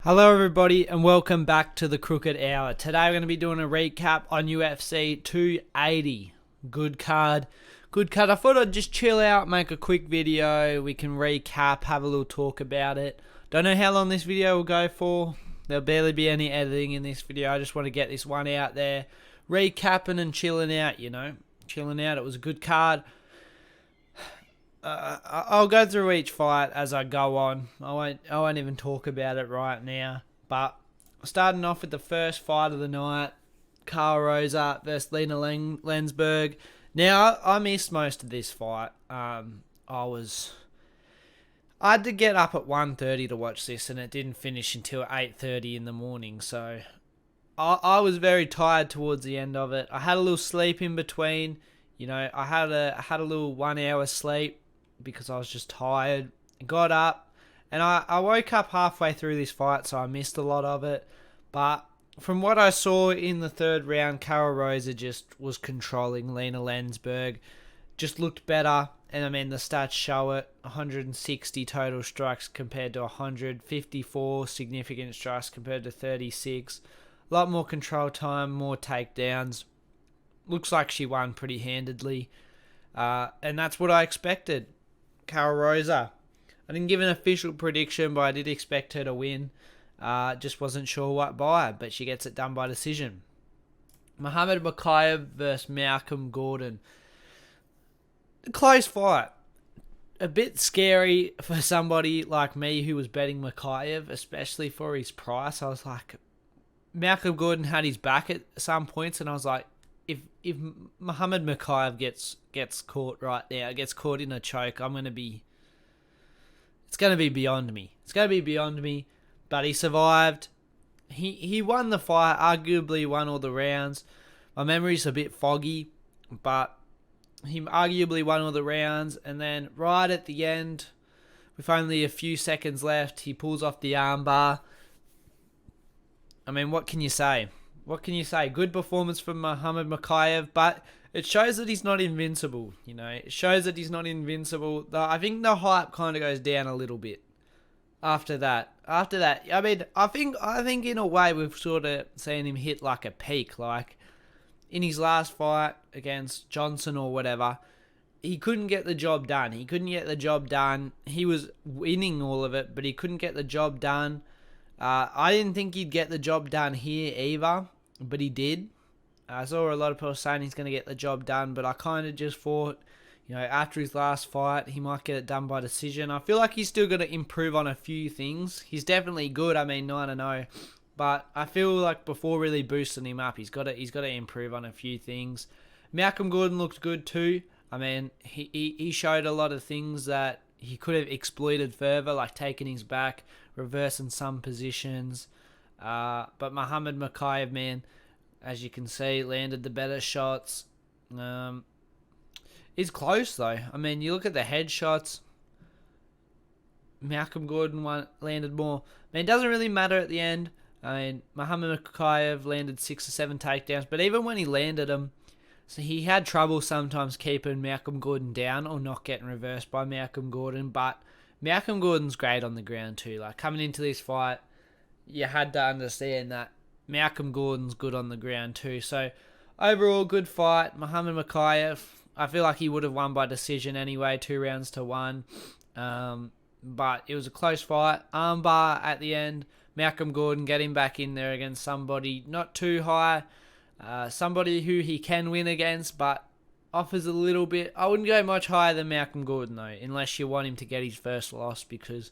Hello everybody and welcome back to the Crooked Hour. Today we're going to be doing a recap on UFC 280. Good card. I thought I'd just chill out, make a quick video. We can recap, have a little talk about it. Don't know how long this video will go for. There'll barely be any editing in this video. I just want to get this one out there. Recapping and chilling out, you know. Chilling out. It was a good card. I'll go through each fight as I go on. I won't even talk about it right now. But starting off with the first fight of the night, Karol Rosa versus Lina Lensberg. Now I missed most of this fight. I had to get up at 1:30 to watch this, and it didn't finish until 8:30 in the morning. So I was very tired towards the end of it. I had a little sleep in between. You know, I had a little 1 hour sleep because I was just tired. Got up, and I woke up halfway through this fight, so I missed a lot of it. But from what I saw in the third round, Karol Rosa just was controlling Lina Lensberg. Just looked better, and I mean, the stats show it. 160 total strikes compared to 154 significant strikes compared to 36. A lot more control time, more takedowns. Looks like she won pretty handedly. And that's what I expected. Karol Rosa. I didn't give an official prediction, but I did expect her to win. Just wasn't sure what by, but she gets it done by decision. Makhavhev versus Malcolm Gordon. A close fight. A bit scary for somebody like me who was betting Mokaev, especially for his price. I was like, Malcolm Gordon had his back at some points, and I was like, if Muhammad Mokaev gets caught right now, gets caught in a choke, it's going to be beyond me. It's going to be beyond me. But he survived. He won the fight, arguably won all the rounds. My memory's a bit foggy, but he arguably won all the rounds. And then right at the end, with only a few seconds left, he pulls off the armbar. I mean, what can you say? What can you say? Good performance from Muhammad Mokaev, but it shows that he's not invincible. You know, it shows that he's not invincible. I think the hype kind of goes down a little bit after that. I mean, I think in a way we've sort of seen him hit like a peak. Like in his last fight against Johnson or whatever, he couldn't get the job done. He was winning all of it, but he couldn't get the job done. I didn't think he'd get the job done here either, but he did. I saw a lot of people saying he's going to get the job done, but I kind of just thought, you know, after his last fight, he might get it done by decision. I feel like he's still going to improve on a few things. He's definitely good. I mean, 9-0, but I feel like before really boosting him up, he's got to improve on a few things. Malcolm Gordon looked good too. I mean, he showed a lot of things that he could have exploited further, like taking his back, reversing some positions. But Muhammad Mokaev, man, as you can see, landed the better shots. It's close though. I mean, you look at the headshots. Malcolm Gordon landed more. I mean, it doesn't really matter at the end. I mean, Muhammad Mokaev landed 6 or 7 takedowns, but even when he landed them, so he had trouble sometimes keeping Malcolm Gordon down or not getting reversed by Malcolm Gordon. But Malcolm Gordon's great on the ground too. Like coming into this fight, you had to understand that Malcolm Gordon's good on the ground too. So overall, good fight. Muhammad Mokaev, I feel like he would have won by decision anyway, 2-1. But it was a close fight. Armbar at the end. Malcolm Gordon getting back in there against somebody not too high. Somebody who he can win against, but offers a little bit. I wouldn't go much higher than Malcolm Gordon, though, unless you want him to get his first loss, because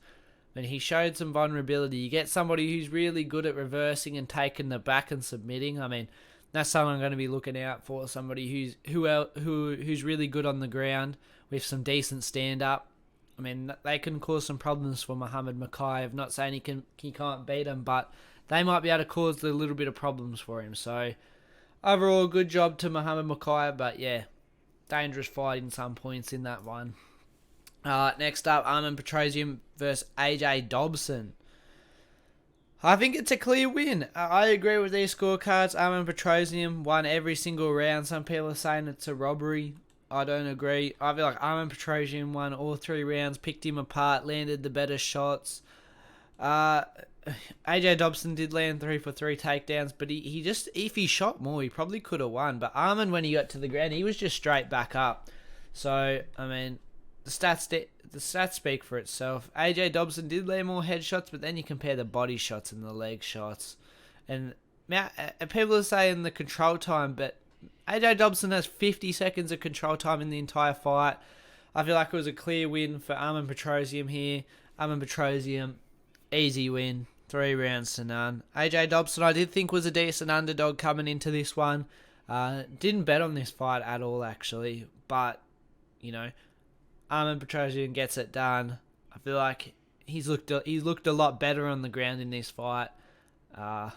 when he showed some vulnerability, you get somebody who's really good at reversing and taking the back and submitting. I mean, that's something I'm going to be looking out for. Somebody who's really good on the ground with some decent stand-up. I mean, they can cause some problems for Muhammad Mokaev. Not saying he can't beat him, but they might be able to cause a little bit of problems for him. So overall, good job to Muhammad Mokaev, but yeah, dangerous fight in some points in that one. Next up, Petrosyan versus AJ Dobson. I think it's a clear win. I agree with these scorecards. Petrosyan won every single round. Some people are saying it's a robbery. I don't agree. I feel like Petrosyan won all 3 rounds, picked him apart, landed the better shots. Uh, AJ Dobson did land 3 for 3 takedowns, but he just, if he shot more, he probably could have won. But Arman, when he got to the ground, he was just straight back up. So, I mean, the stats speak for itself. AJ Dobson did land more headshots, but then you compare the body shots and the leg shots. And people are saying the control time, but AJ Dobson has 50 seconds of control time in the entire fight. I feel like it was a clear win for Armen Petrosyan here. Armen Petrosyan, easy win. 3 rounds to none. AJ Dobson, I did think was a decent underdog coming into this one. Didn't bet on this fight at all, actually. But, you know, Armen Petrosyan gets it done. I feel like he's looked a lot better on the ground in this fight. I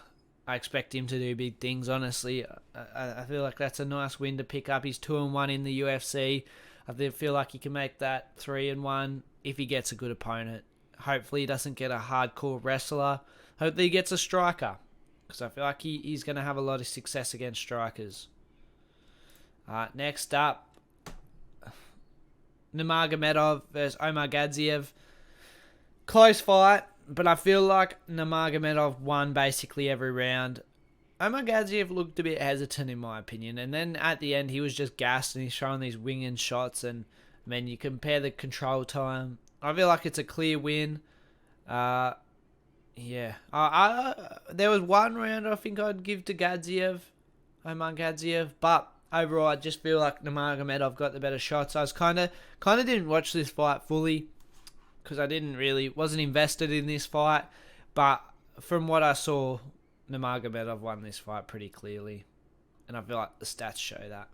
expect him to do big things, honestly. I feel like that's a nice win to pick up. He's 2-1 in the UFC. I feel like he can make that 3-1 if he gets a good opponent. Hopefully he doesn't get a hardcore wrestler. Hopefully he gets a striker, because I feel like he's going to have a lot of success against strikers. Next up, Nurmagomedov versus Omargadzhiev. Close fight, but I feel like Nurmagomedov won basically every round. Omargadzhiev looked a bit hesitant in my opinion, and then at the end he was just gassed and he's throwing these winging shots, and I mean, you compare the control time, I feel like it's a clear win. Yeah. There was one round I think I'd give to Omargadzhiev, but overall I just feel like Nurmagomedov got the better shots. I was kind of didn't watch this fight fully because I wasn't invested in this fight, but from what I saw, Nurmagomedov won this fight pretty clearly, and I feel like the stats show that.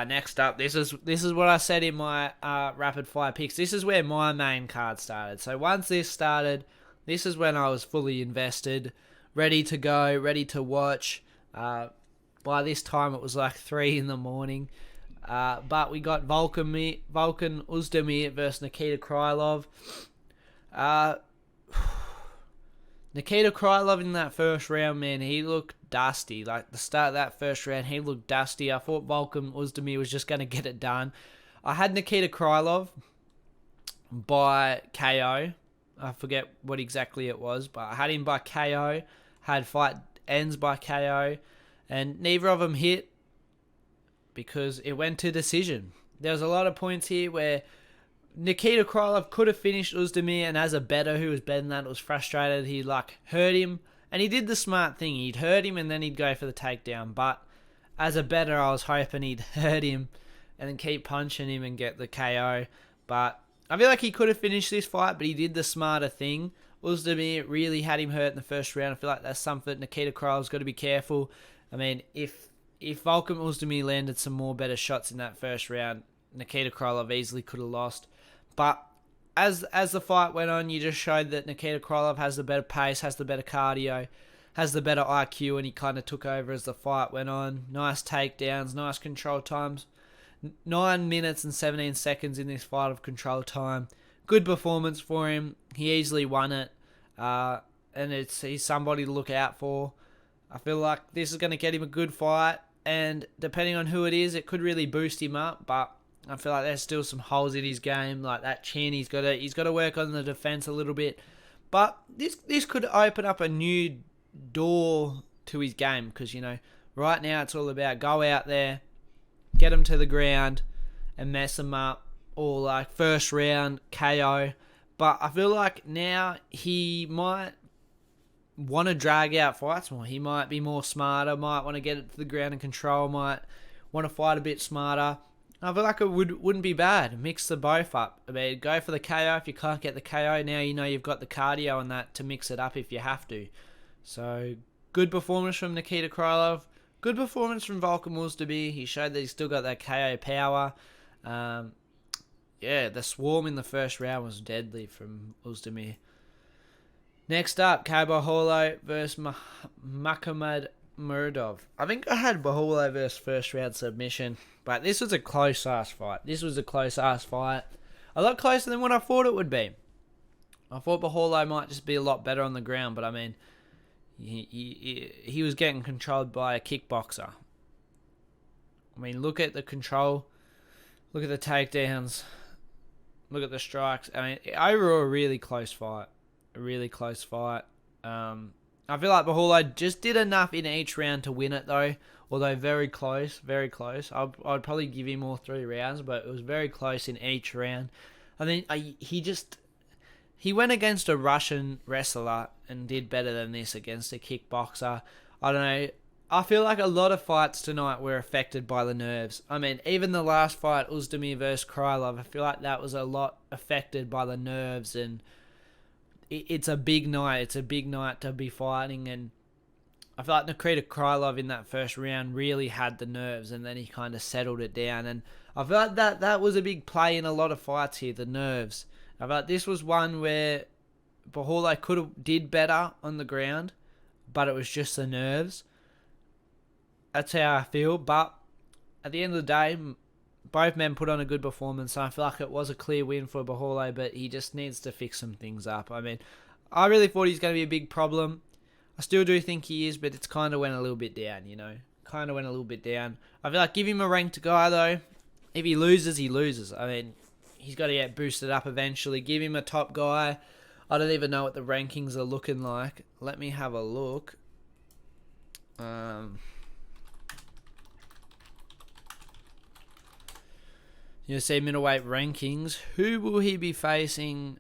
Next up, this is what I said in my rapid fire picks. This is where my main card started. So once this started, this is when I was fully invested, ready to go, ready to watch. By this time, it was like 3 in the morning. But we got Volkan Oezdemir versus Nikita Krylov. Nikita Krylov in that first round, man, he looked dusty. Like, the start of that first round, he looked dusty. I thought Volkan Oezdemir was just going to get it done. I had Nikita Krylov by KO. I forget what exactly it was, but I had him by KO. Had fight ends by KO. And neither of them hit because it went to decision. There was a lot of points here where Nikita Krylov could have finished Oezdemir, and as a bettor who was betting that, was frustrated. He hurt him, and he did the smart thing. He'd hurt him and then he'd go for the takedown. But as a bettor, I was hoping he'd hurt him and then keep punching him and get the KO. But I feel like he could have finished this fight, but he did the smarter thing. Oezdemir really had him hurt in the first round. I feel like that's something Nikita Krylov's got to be careful. I mean, if Volkan Oezdemir landed some more better shots in that first round, Nikita Krylov easily could have lost. But as the fight went on, you just showed that Nikita Krylov has the better pace, has the better cardio, has the better IQ, and he kind of took over as the fight went on. Nice takedowns, nice control times. 9 minutes and 17 seconds in this fight of control time. Good performance for him. He easily won it. And he's somebody to look out for. I feel like this is going to get him a good fight, and depending on who it is, it could really boost him up, but I feel like there's still some holes in his game, like that chin. He's got to work on the defense a little bit, but this could open up a new door to his game, because right now it's all about go out there, get him to the ground, and mess him up, or like first round KO. But I feel like now he might want to drag out fights more. He might be more smarter, might want to get it to the ground and control, might want to fight a bit smarter. I feel like it wouldn't be bad. Mix the both up. I mean, go for the KO if you can't get the KO. Now you've got the cardio and that to mix it up if you have to. So, good performance from Nikita Krylov. Good performance from Volkan Oezdemir. He showed that he's still got that KO power. The swarm in the first round was deadly from Oezdemir. Next up, Borralho versus Muradov. I think I had Borralho versus first round submission, but this was a close-ass fight. A lot closer than what I thought it would be. I thought Borralho might just be a lot better on the ground, but I mean, he was getting controlled by a kickboxer. I mean, look at the control, look at the takedowns, look at the strikes. I mean, overall, a really close fight. a really close fight. I feel like Borralho just did enough in each round to win it though. Although very close, very close. I'd probably give him all 3 rounds, but it was very close in each round. I mean, he went against a Russian wrestler and did better than this against a kickboxer. I don't know. I feel like a lot of fights tonight were affected by the nerves. I mean, even the last fight, Oezdemir versus Krylov, I feel like that was a lot affected by the nerves, and it's a big night. It's a big night to be fighting, and I feel like Nikita Krylov in that first round really had the nerves, and then he kind of settled it down, and I feel like that was a big play in a lot of fights here, the nerves. I feel like this was one where Borralho could have did better on the ground, but it was just the nerves. That's how I feel, but at the end of the day, both men put on a good performance, so I feel like it was a clear win for Borralho, but he just needs to fix some things up. I mean, I really thought he's going to be a big problem. I still do think he is, but it's kind of went a little bit down, you know. Kind of went a little bit down. I feel like give him a ranked guy, though. If he loses, he loses. I mean, he's got to get boosted up eventually. Give him a top guy. I don't even know what the rankings are looking like. Let me have a look. UFC middleweight rankings. Who will he be facing?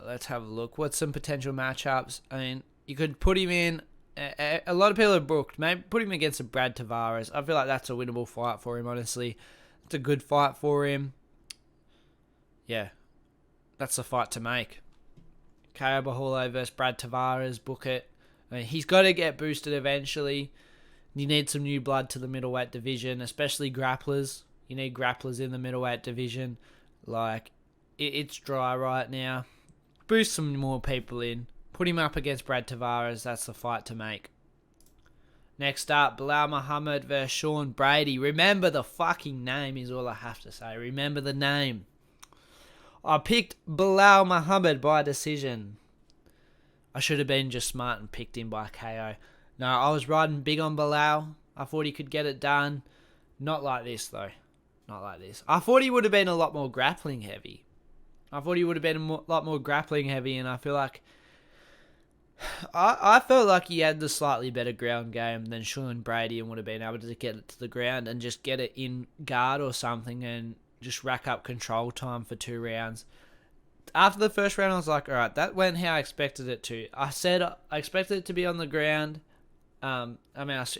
Let's have a look. What's some potential matchups? I mean, you could put him in. A lot of people are booked. Maybe put him against a Brad Tavares. I feel like that's a winnable fight for him, honestly. It's a good fight for him. Yeah. That's the fight to make. Caio Borralho versus Brad Tavares. Book it. I mean, he's got to get boosted eventually. You need some new blood to the middleweight division, especially grapplers. You need grapplers in the middleweight division. Like, it's dry right now. Boost some more people in. Put him up against Brad Tavares. That's the fight to make. Next up, Belal Muhammad versus Sean Brady. Remember the fucking name is all I have to say. Remember the name. I picked Belal Muhammad by decision. I should have been just smart and picked him by KO. No, I was riding big on Belal. I thought he could get it done. Not like this, though. Not like this. I thought he would have been a lot more grappling heavy. I lot more grappling heavy, and I feel like I felt like he had the slightly better ground game than Sean Brady and would have been able to get it to the ground and just get it in guard or something and just rack up control time for 2 rounds. After the first round, I was like, alright, that went how I expected it to. I said I expected it to be on the ground. I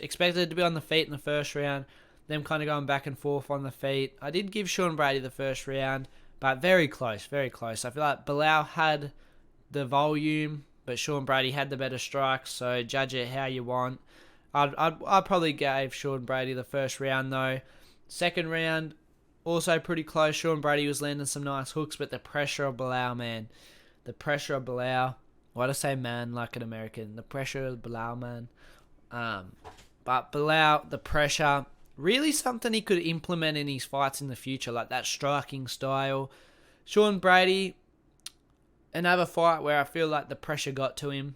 expected it to be on the feet in the first round. Them kind of going back and forth on the feet. I did give Sean Brady the first round, but very close, very close. I feel like Belal had the volume, but Sean Brady had the better strikes, so judge it how you want. I probably gave Sean Brady the first round, though. Second round, also pretty close. Sean Brady was landing some nice hooks, but the pressure of Belal, man. The pressure of Belal. Why do I say man like an American? The pressure of Belal, man. But Belal, the pressure, really something he could implement in his fights in the future, like that striking style. Sean Brady, another fight where I feel like the pressure got to him.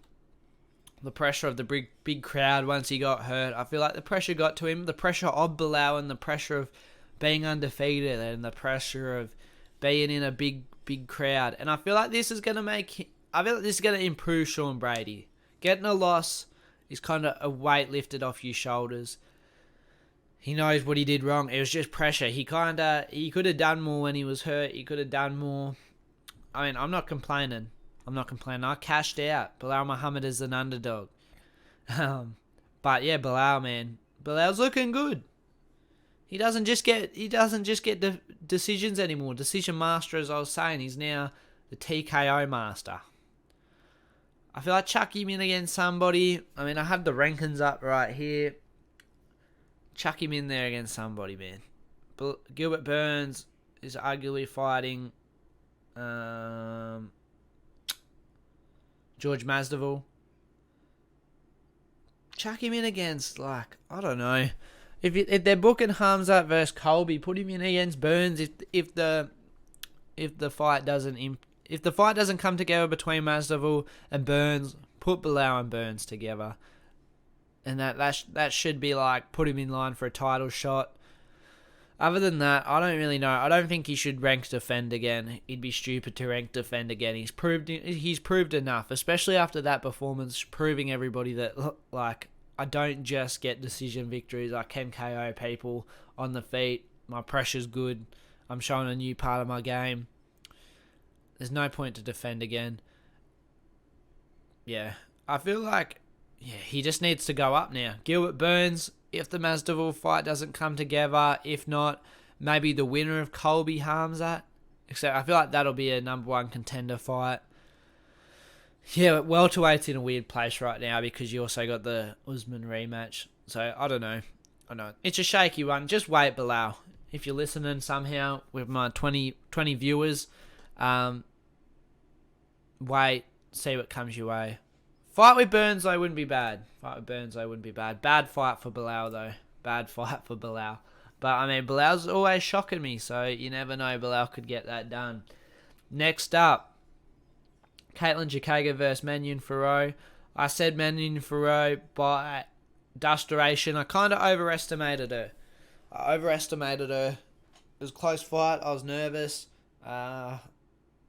The pressure of the big crowd once he got hurt. I feel like the pressure got to him. The pressure of Belal and the pressure of being undefeated and the pressure of being in a big crowd. And I feel like this is going to improve Sean Brady. Getting a loss is kind of a weight lifted off your shoulders. He knows what he did wrong. It was just pressure. He could have done more when he was hurt. He could have done more. I mean, I'm not complaining. I cashed out. Belal Muhammad is an underdog. But yeah, Belal, man. Belal's looking good. He doesn't just get decisions anymore. Decision master, as I was saying. He's now the TKO master. I feel like chuck him in against somebody. I mean, I have the rankings up right here. Chuck him in there against somebody, man. Gilbert Burns is arguably fighting George Masvidal. Chuck him in against, like, I don't know. If they're booking Hamzat versus Colby, put him in against Burns. If the fight doesn't come together between Masvidal and Burns, put Belal and Burns together. And that should be like, put him in line for a title shot. Other than that, I don't really know. I don't think he should rank defend again. He'd be stupid to rank defend again. He's proved enough, especially after that performance, proving everybody that, like, I don't just get decision victories. I can KO people on the feet. My pressure's good. I'm showing a new part of my game. There's no point to defend again. Yeah, I feel like he just needs to go up now. Gilbert Burns, if the Masvidal fight doesn't come together, if not, maybe the winner of Colby Hamzat. Except I feel like that'll be a number one contender fight. Yeah, welterweight's in a weird place right now because you also got the Usman rematch. So, I don't know. I know. It's a shaky one. Just wait, Belal. If you're listening somehow with my 20 viewers, wait, see what comes your way. Fight with Burns, though, wouldn't be bad. Bad fight for Belal, though. But, I mean, Belal's always shocking me, so you never know. Belal could get that done. Next up, Caitlin Chookagian versus Manon Fiorot. I said Manon Fiorot by dust duration. I kind of overestimated her. It was a close fight. I was nervous. Caitlin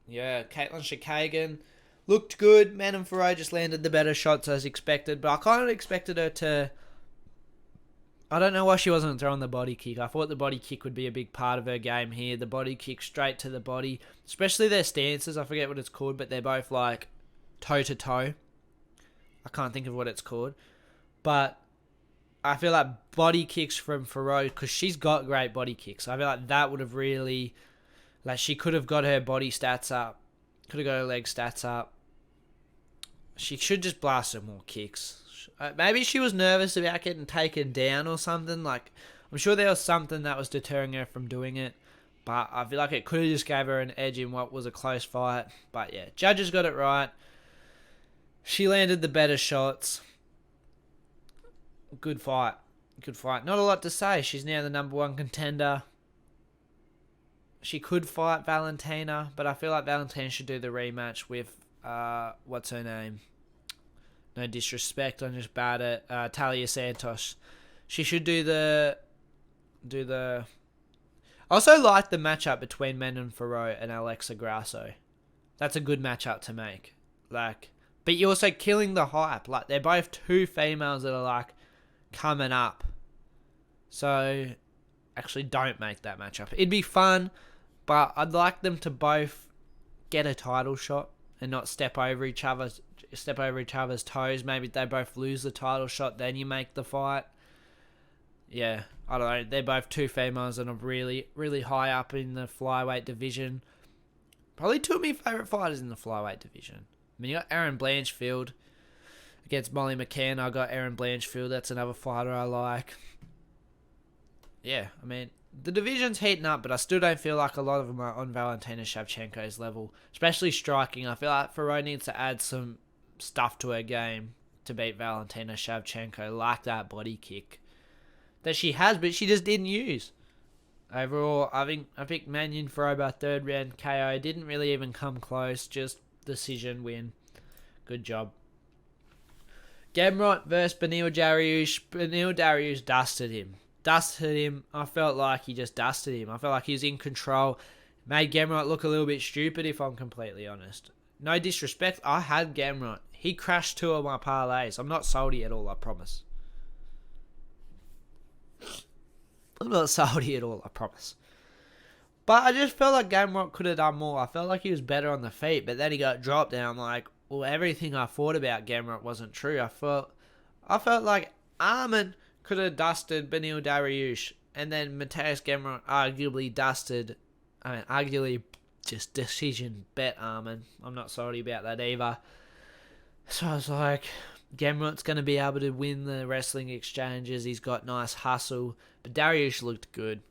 Chookagian looked good. Manon Fiorot just landed the better shots as expected, but I kind of expected her to... I don't know why she wasn't throwing the body kick. I thought the body kick would be a big part of her game here. The body kick straight to the body. Especially their stances. I forget what it's called, but they're both like toe-to-toe. I can't think of what it's called. But I feel like body kicks from Fiorot, because she's got great body kicks. I feel like that would have really... Like, she could have got her body stats up. Could have got her leg stats up. She should just blast some more kicks. Maybe she was nervous about getting taken down or something. Like, I'm sure there was something that was deterring her from doing it. But I feel like it could have just gave her an edge in what was a close fight. But yeah, judges got it right. She landed the better shots. Good fight. Not a lot to say. She's now the number one contender. She could fight Valentina, but I feel like Valentina should do the rematch with, what's her name? No disrespect, I'm just bad at Talia Santos. She should do the... I also like the matchup between Manon Fiorot and Alexa Grasso. That's a good matchup to make. Like, but you're also killing the hype. Like, they're both two females that are, like, coming up. So, actually don't make that matchup. It'd be fun, but I'd like them to both get a title shot and not step over each other's toes. Maybe they both lose the title shot, then you make the fight. Yeah, I don't know. They're both two females and are really, really high up in the flyweight division. Probably two of my favourite fighters in the flyweight division. I mean, you got Erin Blanchfield against Molly McCann. I got Erin Blanchfield. That's another fighter I like. Yeah, I mean, the division's heating up, but I still don't feel like a lot of them are on Valentina Shevchenko's level. Especially striking. I feel like Fiorot needs to add some stuff to her game to beat Valentina Shevchenko, like that body kick that she has, but she just didn't use. Overall, I picked Manon Fiorot by third round KO. Didn't really even come close, just decision win. Good job. Gamrot versus Beneil Dariush. Beneil Dariush dusted him. I felt like he just dusted him. I felt like he was in control. Made Gamrot look a little bit stupid, if I'm completely honest. No disrespect, I had Gamrot. He crashed two of my parlays. I'm not salty at all, I promise. I'm not salty at all, I promise. But I just felt like Gamrot could have done more. I felt like he was better on the feet, but then he got dropped and I'm like, well, everything I thought about Gamrot wasn't true. I felt like Armin could have dusted Beneil Dariush, and then Mateusz Gamrot arguably just decision bet Armin. I'm not sorry about that either. So I was like, Gamrot's going to be able to win the wrestling exchanges. He's got nice hustle. But Dariush looked good.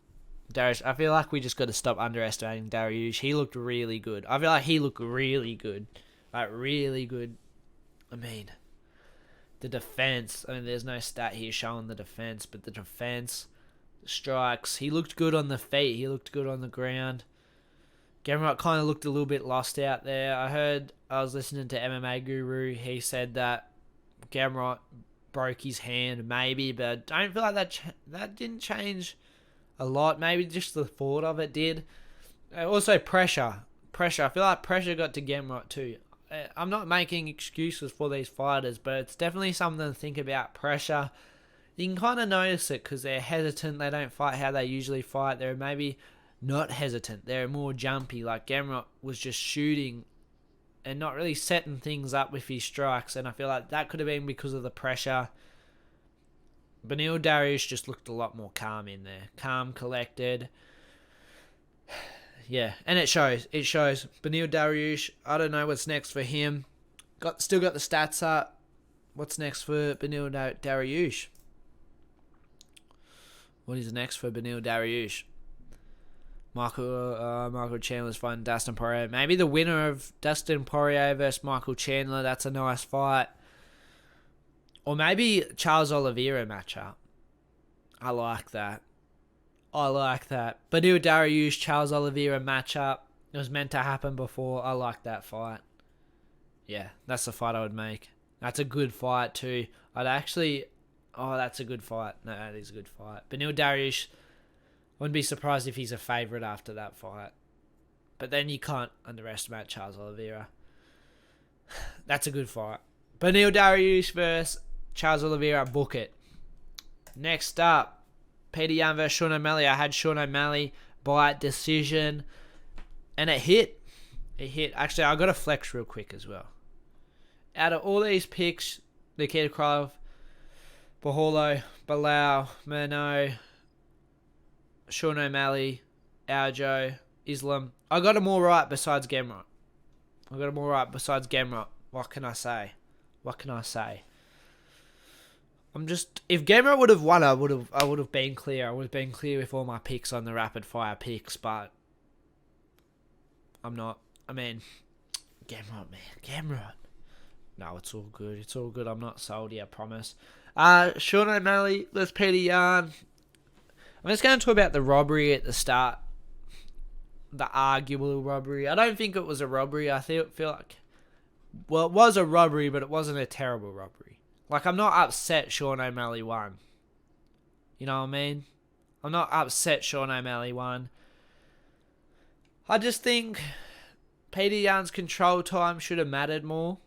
I feel like we just got to stop underestimating Dariush. He looked really good. I feel like he looked really good. Like, really good. I mean, the defense. I mean, there's no stat here showing the defense, but the defense, the strikes. He looked good on the feet. He looked good on the ground. Gamrot kind of looked a little bit lost out there. I was listening to MMA Guru. He said that Gamrot broke his hand, maybe, but I don't feel like that didn't change a lot. Maybe just the thought of it did. Also pressure. I feel like pressure got to Gamrot too. I'm not making excuses for these fighters, but it's definitely something to think about. Pressure. You can kind of notice it because they're hesitant. They don't fight how they usually fight. They're maybe not hesitant. They're more jumpy. Like Gamrot was just shooting and not really setting things up with his strikes. And I feel like that could have been because of the pressure. Beneil Dariush just looked a lot more calm in there. Calm, collected. Yeah, and it shows. Beneil Dariush, I don't know what's next for him. Still got the stats up. What's next for Beneil Dariush? What is next for Beneil Dariush? Michael Chandler's fighting Dustin Poirier. Maybe the winner of Dustin Poirier versus Michael Chandler. That's a nice fight. Or maybe Charles Oliveira matchup. I like that. Beneil Dariush, Charles Oliveira matchup. It was meant to happen before. I like that fight. Yeah, that's the fight I would make. That's a good fight too. That's a good fight. No, that is a good fight. Beneil Dariush, wouldn't be surprised if he's a favourite after that fight. But then you can't underestimate Charles Oliveira. That's a good fight. Beneil Dariush versus Charles Oliveira, book it. Next up, Petr Yan versus Sean O'Malley. I had Sean O'Malley by decision, and it hit. Actually, I got to flex real quick as well. Out of all these picks, Nikita Krylov, Borralho, Belal, Murno, Sean O'Malley, Aljo, Islam, I got them all right besides Gamrot. What can I say? If Gamrot would have won, I would have been clear. I would have been clear with all my picks on the rapid fire picks, but I'm not. I mean, Gamrot. No, it's all good. I'm not salty, I promise. Sean O'Malley, let's Petr Yan. I'm just going to talk about the robbery at the start. The arguable robbery. I don't think it was a robbery. I feel like, well, it was a robbery, but it wasn't a terrible robbery. Like, I'm not upset Sean O'Malley won. You know what I mean? I'm not upset Sean O'Malley won. I just think Petr Yan's control time should have mattered more.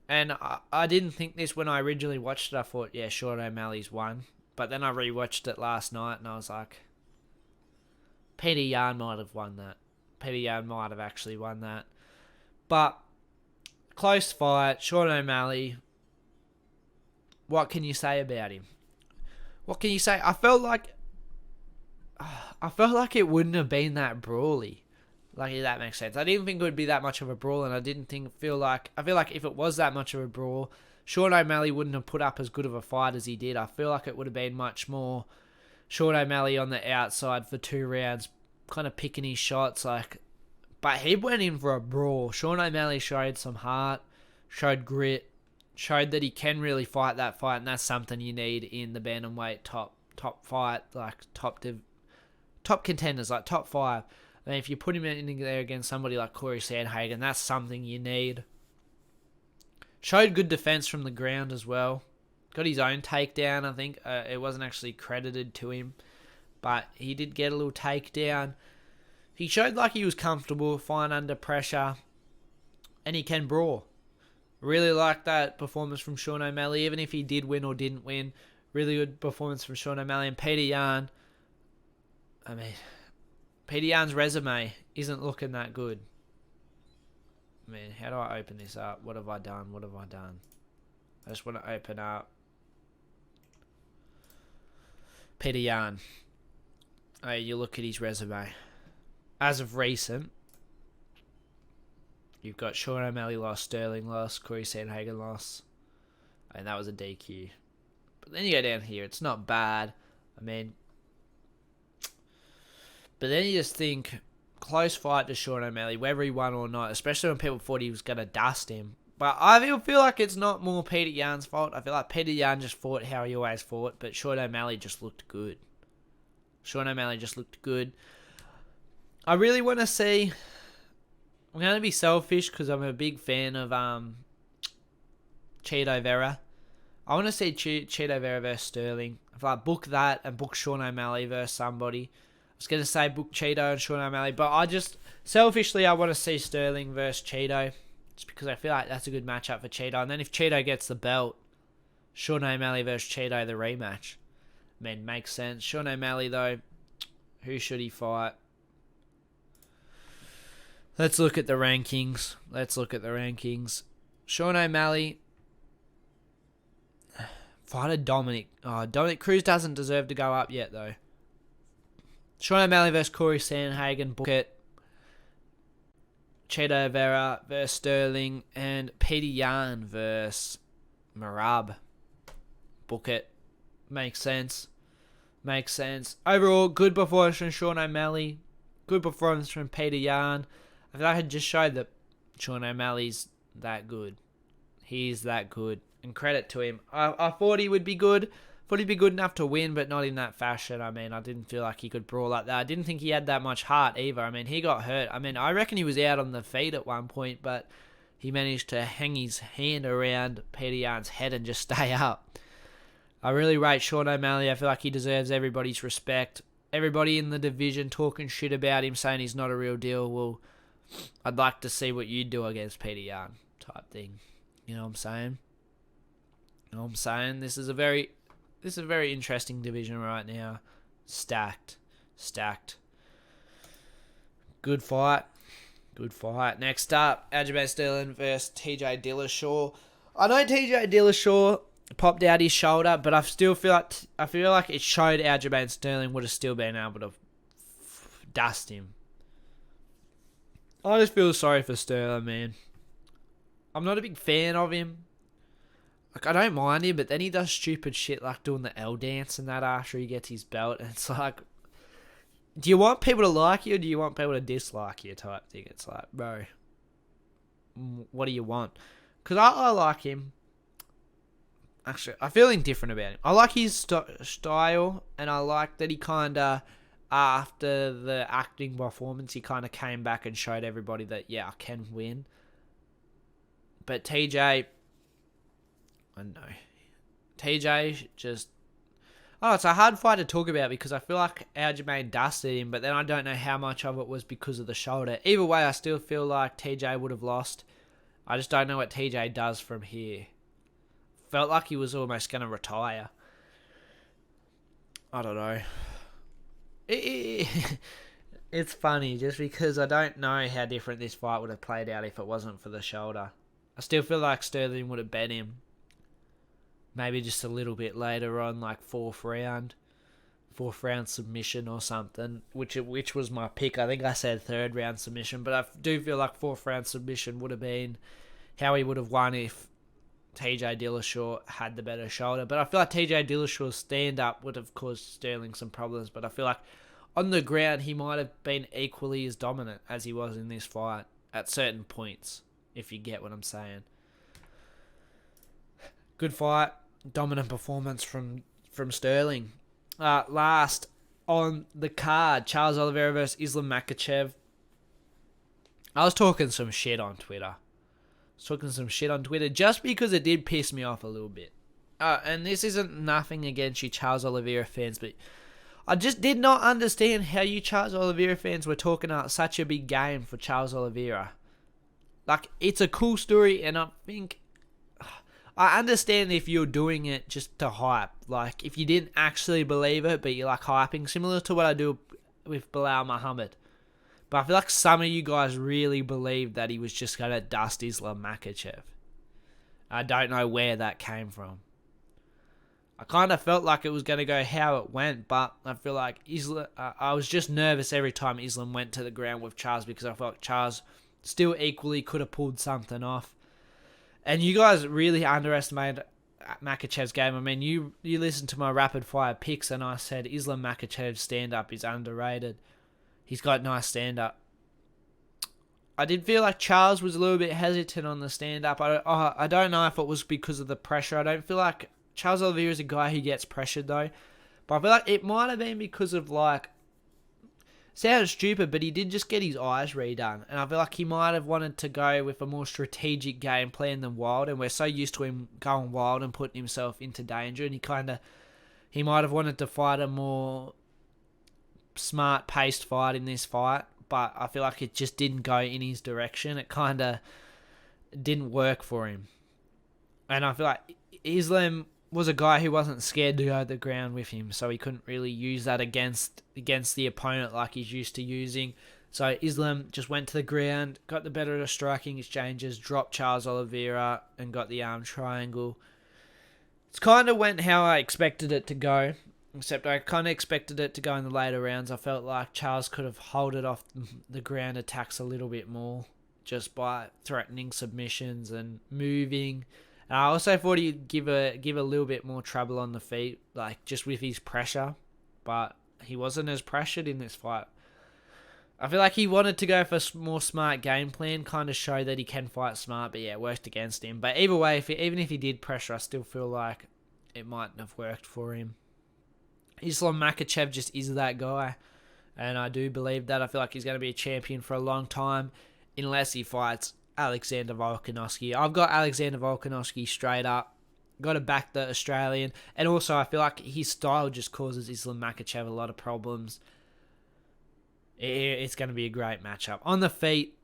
And I didn't think this when I originally watched it. I thought, yeah, Sean O'Malley's won. But then I rewatched it last night and I was like, Petr Yan might have won that. Petr Yan might have actually won that. But, close fight. Sean O'Malley. What can you say about him? What can you say? I felt like it wouldn't have been that brawly. Like, if that makes sense. I didn't think it would be that much of a brawl, and I feel like if it was that much of a brawl, Sean O'Malley wouldn't have put up as good of a fight as he did. I feel like it would have been much more Sean O'Malley on the outside for 2 rounds, kind of picking his shots. But he went in for a brawl. Sean O'Malley showed some heart, showed grit, showed that he can really fight that fight, and that's something you need in the bantamweight top fight, like top contenders, like top 5. And if you put him in there against somebody like Corey Sandhagen, that's something you need. Showed good defense from the ground as well. Got his own takedown, I think. It wasn't actually credited to him, but he did get a little takedown. He showed like he was comfortable, fine under pressure, and he can brawl. Really like that performance from Sean O'Malley, even if he did win or didn't win. Really good performance from Sean O'Malley. And Petr Yan, I mean, Petr Yan's resume isn't looking that good. I mean, how do I open this up? What have I done? I just want to open up Petr Yan. Oh, you look at his resume. As of recent, you've got Sean O'Malley lost, Sterling lost, Corey Sandhagen lost. And that was a DQ. But then you go down here, it's not bad. I mean, but then you just think, close fight to Sean O'Malley, whether he won or not, especially when people thought he was going to dust him. But I feel like it's not more Petr Yan's fault. I feel like Petr Yan just fought how he always fought, but Sean O'Malley just looked good. I really want to see... I'm going to be selfish because I'm a big fan of Cheeto Vera. I want to see Cheeto Vera versus Sterling. If I book that and book Sean O'Malley versus somebody. I was going to say book Cheeto and Sean O'Malley, but I just, selfishly, I want to see Sterling versus Cheeto. Just because I feel like that's a good matchup for Cheeto. And then if Cheeto gets the belt, Sean O'Malley versus Cheeto, the rematch. I mean, makes sense. Sean O'Malley, though, who should he fight? Let's look at the rankings. Sean O'Malley. Fighter Dominic. Oh, Dominic Cruz doesn't deserve to go up yet, though. Sean O'Malley versus Corey Sandhagen. Book it. Cheeto Vera versus Sterling. And Petr Yan versus Muradov. Book it. Makes sense. Overall, good performance from Sean O'Malley. Good performance from Petr Yan. I feel like I just showed that Sean O'Malley's that good. He's that good. And credit to him. I thought he would be good. Thought he'd be good enough to win, but not in that fashion. I mean, I didn't feel like he could brawl like that. I didn't think he had that much heart either. I mean, he got hurt. I mean, I reckon he was out on the feet at one point, but he managed to hang his hand around Petr Yan's head and just stay up. I really rate Sean O'Malley. I feel like he deserves everybody's respect. Everybody in the division talking shit about him, saying he's not a real deal. Well, I'd like to see what you'd do against Petr Yan type thing. You know what I'm saying? This is a very interesting division right now. Stacked. Good fight. Next up, Aljamain Sterling versus TJ Dillashaw. I know TJ Dillashaw popped out his shoulder, but I feel like it showed Aljamain Sterling would have still been able to dust him. I just feel sorry for Sterling, man. I'm not a big fan of him. Like, I don't mind him, but then he does stupid shit like doing the L dance and that after he gets his belt. And it's like, do you want people to like you or do you want people to dislike you type thing? It's like, bro, what do you want? Because I like him. Actually, I'm feeling different about him. I like his style, and I like that he kind of, after the acting performance, he kind of came back and showed everybody that, yeah, I can win. But TJ, I don't know. TJ just, it's a hard fight to talk about because I feel like Aljamain dusted him, but then I don't know how much of it was because of the shoulder. Either way, I still feel like TJ would have lost. I just don't know what TJ does from here. Felt like he was almost going to retire. I don't know. It's funny just because I don't know how different this fight would have played out if it wasn't for the shoulder. I still feel like Sterling would have bet him. Maybe just a little bit later on, like fourth round submission or something, which was my pick. I think I said third round submission, but I do feel like fourth round submission would have been how he would have won if TJ Dillashaw had the better shoulder. But I feel like TJ Dillashaw's stand-up would have caused Sterling some problems, but I feel like on the ground he might have been equally as dominant as he was in this fight at certain points, if you get what I'm saying. Good fight. Dominant performance from Sterling. Last on the card, Charles Oliveira versus Islam Makhachev. I was talking some shit on Twitter. Just because it did piss me off a little bit. And this isn't nothing against you Charles Oliveira fans, but I just did not understand how you Charles Oliveira fans were talking about such a big game for Charles Oliveira. Like, it's a cool story, and I think I understand if you're doing it just to hype. Like, if you didn't actually believe it, but you're like hyping, similar to what I do with Belal Muhammad. But I feel like some of you guys really believed that he was just going to dust Islam Makhachev. I don't know where that came from. I kind of felt like it was going to go how it went, but I feel like Islam, I was just nervous every time Islam went to the ground with Charles because I felt like Charles still equally could have pulled something off. And you guys really underestimated Makhachev's game. I mean, you listened to my rapid fire picks and I said Islam Makhachev's stand-up is underrated. He's got nice stand-up. I did feel like Charles was a little bit hesitant on the stand-up. I don't know if it was because of the pressure. I don't feel like Charles Oliveira is a guy who gets pressured though. But I feel like it might have been because of like sounds stupid, but he did just get his eyes redone. And I feel like he might have wanted to go with a more strategic game plan than wild. And we're so used to him going wild and putting himself into danger. And he might have wanted to fight a more smart paced fight in this fight. But I feel like it just didn't go in his direction. It kind of didn't work for him. And I feel like Islam was a guy who wasn't scared to go to the ground with him, so he couldn't really use that against the opponent like he's used to using. So Islam just went to the ground, got the better of the striking exchanges, dropped Charles Oliveira, and got the arm triangle. It's kind of went how I expected it to go, except I kind of expected it to go in the later rounds. I felt like Charles could have held it off the ground attacks a little bit more, just by threatening submissions and moving. And I also thought he'd give a little bit more trouble on the feet, like just with his pressure, but he wasn't as pressured in this fight. I feel like he wanted to go for a more smart game plan, kind of show that he can fight smart, but yeah, it worked against him. But either way, even if he did pressure, I still feel like it mightn't have worked for him. Islam Makhachev just is that guy, and I do believe that. I feel like he's going to be a champion for a long time, unless he fights Alexander Volkanovski. I've got Alexander Volkanovski straight up. Got to back the Australian. And also, I feel like his style just causes Islam Makhachev a lot of problems. It's going to be a great matchup. On the feet,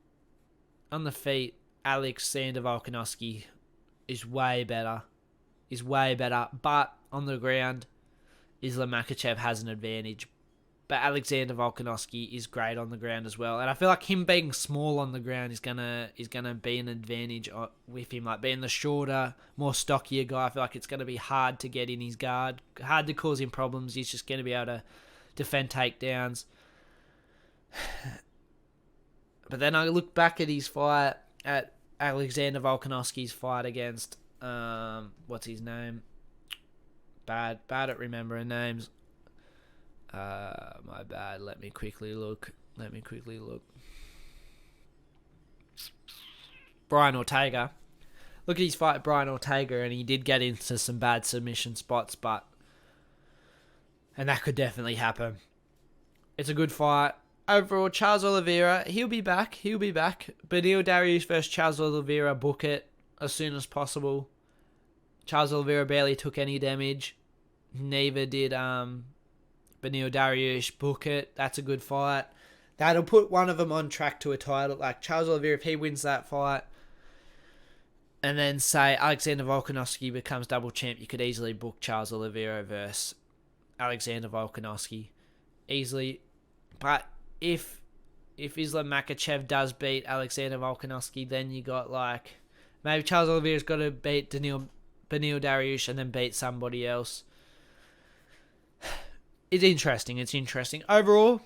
Alexander Volkanovski is way better. But on the ground, Islam Makhachev has an advantage. But Alexander Volkanovski is great on the ground as well, and I feel like him being small on the ground is gonna be an advantage with him. Like being the shorter, more stockier guy, I feel like it's gonna be hard to get in his guard, hard to cause him problems. He's just gonna be able to defend takedowns. But then I look back at his fight, at Alexander Volkanovski's fight against what's his name? Bad at remembering names. My bad. Let me quickly look. Brian Ortega. Look at his fight with Brian Ortega, and he did get into some bad submission spots, and that could definitely happen. It's a good fight. Overall, Charles Oliveira, he'll be back. Beneil Dariush versus Charles Oliveira, book it as soon as possible. Charles Oliveira barely took any damage. Neither did Beneil Dariush, book it. That's a good fight. That'll put one of them on track to a title. Like Charles Oliveira, if he wins that fight, and then say Alexander Volkanovski becomes double champ, you could easily book Charles Oliveira versus Alexander Volkanovski. Easily. But if Islam Makhachev does beat Alexander Volkanovski, then you got like, maybe Charles Oliveira's got to beat Beneil Dariush and then beat somebody else. It's interesting. Overall,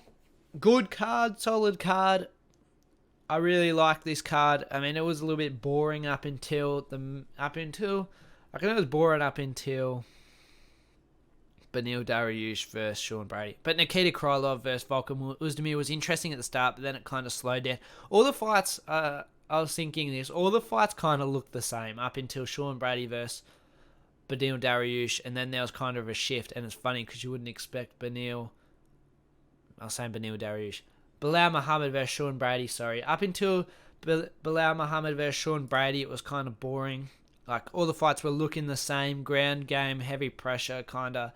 good card, solid card. I really like this card. I mean, it was a little bit boring up until Beneil Dariush versus Sean Brady. But Nikita Krylov versus Volkan Oezdemir was interesting at the start, but then it kind of slowed down. All the fights, I was thinking this, all the fights kind of looked the same up until Sean Brady versus Beneil Dariush, and then there was kind of a shift, and it's funny because you wouldn't expect Belal Muhammad versus Sean Brady, sorry. Up until Belal Muhammad versus Sean Brady, it was kind of boring. Like, all the fights were looking the same, ground game, heavy pressure kind of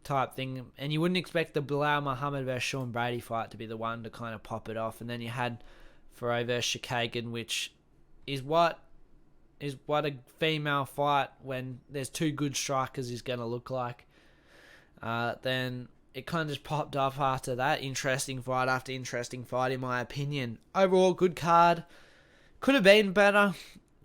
type thing, and you wouldn't expect the Belal Muhammad versus Sean Brady fight to be the one to kind of pop it off, and then you had Fiorot versus Chookagian, which is what a female fight when there's two good strikers is going to look like. Then it kind of just popped up after that. Interesting fight after interesting fight, in my opinion. Overall, good card. Could have been better.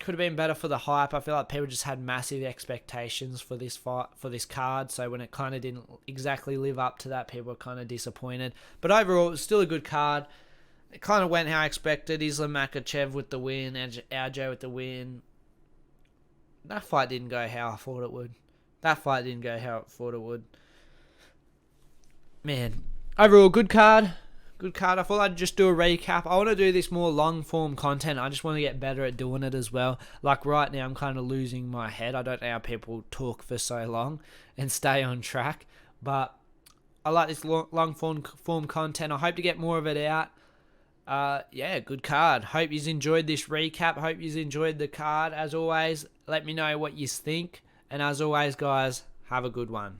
Could have been better for the hype. I feel like people just had massive expectations for this fight, for this card. So when it kind of didn't exactly live up to that, people were kind of disappointed. But overall, it was still a good card. It kind of went how I expected. Islam Makhachev with the win. Aljo with the win. That fight didn't go how I thought it would. Man, overall, good card. I thought I'd just do a recap. I want to do this more long-form content. I just want to get better at doing it as well. Like right now, I'm kind of losing my head. I don't know how people talk for so long and stay on track. But I like this long form content. I hope to get more of it out. Yeah, good card. Hope you enjoyed this recap. Hope you enjoyed the card. As always, let me know what you think. And as always, guys, have a good one.